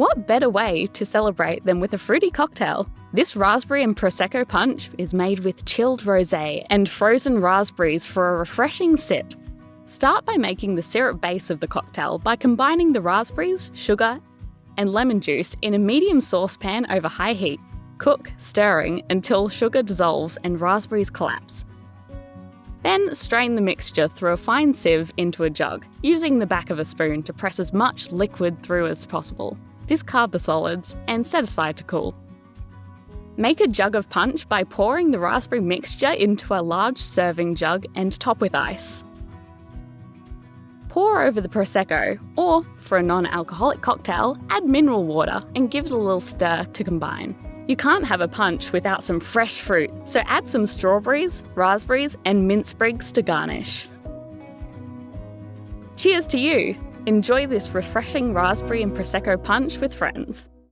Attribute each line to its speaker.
Speaker 1: What better way to celebrate than with a fruity cocktail? This raspberry and Prosecco punch is made with chilled rosé and frozen raspberries for a refreshing sip. Start by making the syrup base of the cocktail by combining the raspberries, sugar, and lemon juice in a medium saucepan over high heat. Cook, stirring until sugar dissolves and raspberries collapse. Then strain the mixture through a fine sieve into a jug, using the back of a spoon to press as much liquid through as possible. Discard the solids and set aside to cool. Make a jug of punch by pouring the raspberry mixture into a large serving jug and top with ice. Pour over the Prosecco, or, for a non-alcoholic cocktail, add mineral water and give it a little stir to combine. You can't have a punch without some fresh fruit, so add some strawberries, raspberries, and mint sprigs to garnish. Cheers to you! Enjoy this refreshing raspberry and Prosecco punch with friends.